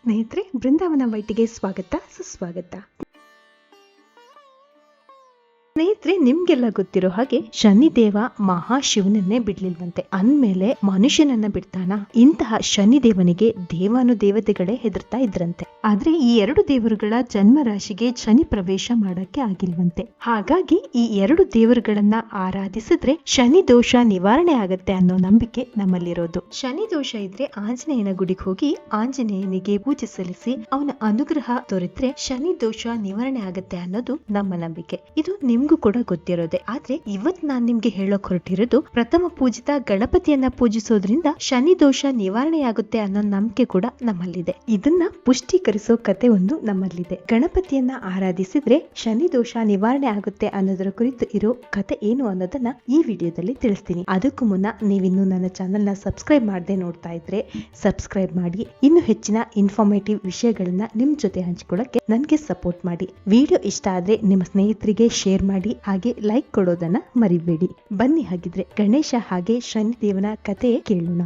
ಸ್ನೇಹಿತರೆ, ಬೃಂದಾವನ ವೈಟಿಗೆ ಸ್ವಾಗತ ಸುಸ್ವಾಗತ. ಸ್ನೇಹಿತರೆ, ನಿಮ್ಗೆಲ್ಲ ಗೊತ್ತಿರೋ ಹಾಗೆ ಶನಿದೇವ ಮಹಾಶಿವನನ್ನೇ ಬಿಡ್ಲಿಲ್ವಂತೆ. ಅಂದ್ಮೇಲೆ ಮನುಷ್ಯನನ್ನ ಬಿಡ್ತಾನ? ಇಂತಹ ಶನಿದೇವನಿಗೆ ದೇವಾನುದೇವತೆಗಳೇ ಹೆದರ್ತಾ ಇದ್ರಂತೆ. ಆದ್ರೆ ಈ ಎರಡು ದೇವರುಗಳ ಜನ್ಮ ರಾಶಿಗೆ ಶನಿ ಪ್ರವೇಶ ಮಾಡಕ್ಕೆ ಆಗಿಲ್ವಂತೆ. ಹಾಗಾಗಿ ಈ ಎರಡು ದೇವರುಗಳನ್ನ ಆರಾಧಿಸಿದ್ರೆ ಶನಿ ದೋಷ ನಿವಾರಣೆ ಆಗತ್ತೆ ಅನ್ನೋ ನಂಬಿಕೆ ನಮ್ಮಲ್ಲಿರೋದು. ಶನಿ ದೋಷ ಇದ್ರೆ ಆಂಜನೇಯನ ಗುಡಿಗೆ ಹೋಗಿ ಆಂಜನೇಯನಿಗೆ ಪೂಜೆ ಸಲ್ಲಿಸಿ ಅವನ ಅನುಗ್ರಹ ದೊರೆತ್ರೆ ಶನಿ ದೋಷ ನಿವಾರಣೆ ಆಗತ್ತೆ ಅನ್ನೋದು ನಮ್ಮ ನಂಬಿಕೆ. ಇದು ನಿಮ್ಗೂ ಕೂಡ ಗೊತ್ತಿರೋದೆ. ಆದ್ರೆ ಇವತ್ ನಾನ್ ನಿಮ್ಗೆ ಹೇಳೋಕ್ ಹೊರಟಿರೋದು, ಪ್ರಥಮ ಪೂಜಿತ ಗಣಪತಿಯನ್ನ ಪೂಜಿಸೋದ್ರಿಂದ ಶನಿ ದೋಷ ನಿವಾರಣೆಯಾಗುತ್ತೆ ಅನ್ನೋ ನಂಬಿಕೆ ಕೂಡ ನಮ್ಮಲ್ಲಿದೆ. ಇದನ್ನ ಪುಷ್ಟೀಕರಿಸೋ ಕತೆ ಒಂದು ನಮ್ಮಲ್ಲಿದೆ. ಗಣಪತಿಯನ್ನ ಆರಾಧಿಸಿದ್ರೆ ಶನಿ ದೋಷ ನಿವಾರಣೆ ಆಗುತ್ತೆ ಅನ್ನೋದರ ಕುರಿತು ಇರೋ ಕತೆ ಏನು ಅನ್ನೋದನ್ನ ಈ ವಿಡಿಯೋದಲ್ಲಿ ತಿಳಿಸ್ತೀನಿ. ಅದಕ್ಕೂ ಮುನ್ನ ನೀವಿನ್ನು ನನ್ನ ಚಾನೆಲ್ ನ ಸಬ್ಸ್ಕ್ರೈಬ್ ಮಾಡದೆ ನೋಡ್ತಾ ಇದ್ರೆ ಸಬ್ಸ್ಕ್ರೈಬ್ ಮಾಡಿ, ಇನ್ನು ಹೆಚ್ಚಿನ ಇನ್ಫಾರ್ಮೇಟಿವ್ ವಿಷಯಗಳನ್ನ ನಿಮ್ ಜೊತೆ ಹಂಚಿಕೊಳ್ಳಕ್ಕೆ ನನ್ಗೆ ಸಪೋರ್ಟ್ ಮಾಡಿ. ವಿಡಿಯೋ ಇಷ್ಟ ಆದ್ರೆ ನಿಮ್ಮ ಸ್ನೇಹಿತರಿಗೆ ಶೇರ್ ಮಾಡಿ, ಹಾಗೆ ಲೈಕ್ ಕೊಡೋದನ್ನ ಮರಿಬೇಡಿ. ಬನ್ನಿ ಹಾಗಿದ್ರೆ ಗಣೇಶ ಹಾಗೆ ಶನಿದೇವನ ಕತೆ ಕೇಳೋಣ.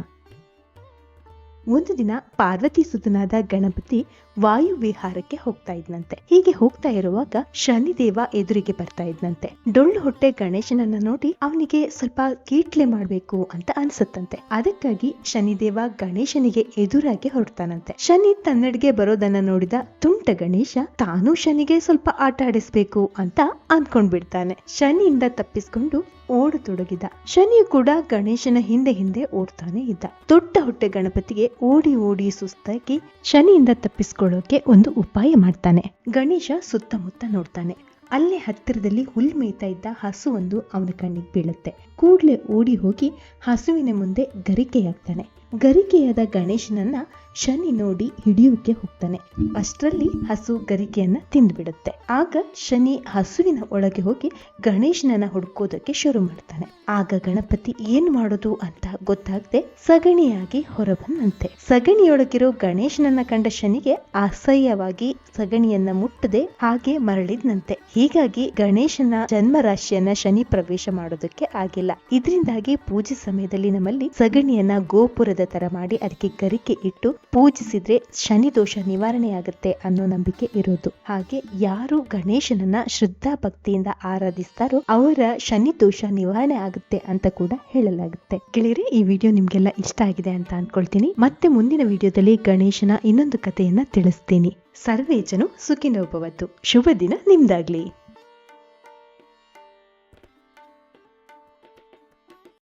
ಒಂದು ದಿನ ಪಾರ್ವತಿ ಸುತನಾದ ಗಣಪತಿ ವಾಯು ವಿಹಾರಕ್ಕೆ ಹೋಗ್ತಾ ಇದ್ನಂತೆ. ಹೀಗೆ ಹೋಗ್ತಾ ಇರುವಾಗ ಶನಿದೇವ ಎದುರಿಗೆ ಬರ್ತಾ ಇದ್ನಂತೆ. ಡೊಳ್ಳು ಹೊಟ್ಟೆ ಗಣೇಶನನ್ನ ನೋಡಿ ಅವನಿಗೆ ಸ್ವಲ್ಪ ಕೀಟ್ಲೆ ಮಾಡ್ಬೇಕು ಅಂತ ಅನ್ಸುತ್ತಂತೆ. ಅದಕ್ಕಾಗಿ ಶನಿದೇವ ಗಣೇಶನಿಗೆ ಎದುರಾಗಿ ಹೊರಡ್ತಾನಂತೆ. ಶನಿ ತನ್ನಡಿಗೆ ಬರೋದನ್ನ ನೋಡಿದ ತುಂಟ ಗಣೇಶ ತಾನು ಶನಿಗೆ ಸ್ವಲ್ಪ ಆಟ ಆಡಿಸ್ಬೇಕು ಅಂತ ಅನ್ಕೊಂಡ್ಬಿಡ್ತಾನೆ. ಶನಿಯಿಂದ ತಪ್ಪಿಸ್ಕೊಂಡು ಓಡತೊಡಗಿದ. ಶನಿಯು ಕೂಡ ಗಣೇಶನ ಹಿಂದೆ ಹಿಂದೆ ಓಡ್ತಾನೆ ಇದ್ದ. ದೊಡ್ಡ ಹೊಟ್ಟೆ ಗಣಪತಿಗೆ ಓಡಿ ಓಡಿ ಸುಸ್ತಾಗಿ ಶನಿಯಿಂದ ತಪ್ಪಿಸ್ಕೊಳ್ಳೋಕೆ ಒಂದು ಉಪಾಯ ಮಾಡ್ತಾನೆ. ಗಣೇಶ ಸುತ್ತಮುತ್ತ ನೋಡ್ತಾನೆ. ಅಲ್ಲೇ ಹತ್ತಿರದಲ್ಲಿ ಹುಲ್ ಮೇಯ್ತಾ ಇದ್ದ ಹಸು ಒಂದು ಅವನ ಕಣ್ಣಿಗೆ ಬೀಳುತ್ತೆ. ಕೂಡ್ಲೆ ಓಡಿ ಹೋಗಿ ಹಸುವಿನ ಮುಂದೆ ಗರಿಕೆಯಾಗ್ತಾನೆ. ಗರಿಕೆಯಾದ ಗಣೇಶನನ್ನ ಶನಿ ನೋಡಿ ಹಿಡಿಯೋಕೆ ಹೋಗ್ತಾನೆ. ಅಷ್ಟರಲ್ಲಿ ಹಸು ಗರಿಕೆಯನ್ನ ತಿಂದ್ಬಿಡುತ್ತೆ. ಆಗ ಶನಿ ಹಸುವಿನ ಒಳಗೆ ಹೋಗಿ ಗಣೇಶನನ್ನ ಹುಡ್ಕೋದಕ್ಕೆ ಶುರು ಮಾಡ್ತಾನೆ. ಆಗ ಗಣಪತಿ ಏನ್ ಮಾಡೋದು ಅಂತ ಗೊತ್ತಾಗದೆ ಸಗಣಿಯಾಗಿ ಹೊರಬಂದಂತೆ. ಸಗಣಿಯೊಳಗಿರೋ ಗಣೇಶನನ್ನ ಕಂಡ ಶನಿಗೆ ಅಸಹ್ಯವಾಗಿ ಸಗಣಿಯನ್ನ ಮುಟ್ಟದೆ ಹಾಗೆ ಮರಳಿದ್ನಂತೆ. ಹೀಗಾಗಿ ಗಣೇಶನ ಜನ್ಮ ರಾಶಿಯನ್ನ ಶನಿ ಪ್ರವೇಶ ಮಾಡೋದಕ್ಕೆ ಆಗಿಲ್ಲ. ಇದರಿಂದಾಗಿ ಪೂಜೆ ಸಮಯದಲ್ಲಿ ನಮ್ಮಲ್ಲಿ ಸಗಣಿಯನ್ನ ಗೋಪುರದ ತರ ಮಾಡಿ ಅದಕ್ಕೆ ಗರಿಕೆ ಇಟ್ಟು ಪೂಜಿಸಿದ್ರೆ ಶನಿ ದೋಷ ನಿವಾರಣೆ ಆಗುತ್ತೆ ಅನ್ನೋ ನಂಬಿಕೆ ಇರೋದು. ಹಾಗೆ ಯಾರು ಗಣೇಶನನ್ನ ಶ್ರದ್ಧಾ ಭಕ್ತಿಯಿಂದ ಆರಾಧಿಸ್ತಾರೋ ಅವರ ಶನಿ ದೋಷ ನಿವಾರಣೆ ಆಗುತ್ತೆ ಅಂತ ಕೂಡ ಹೇಳಲಾಗುತ್ತೆ. ಗೆಳೆಯರೆ, ಈ ವಿಡಿಯೋ ನಿಮ್ಗೆಲ್ಲ ಇಷ್ಟ ಆಗಿದೆ ಅಂತ ಅನ್ಕೊಳ್ತೀನಿ. ಮತ್ತೆ ಮುಂದಿನ ವಿಡಿಯೋದಲ್ಲಿ ಗಣೇಶನ ಇನ್ನೊಂದು ಕಥೆಯನ್ನ ತಿಳಿಸ್ತೀನಿ. ಸರ್ವೇ ಜನ ಸುಖಿನೋ ಭವಂತು. ಶುಭ ದಿನ ನಿಮ್ದಾಗ್ಲಿ.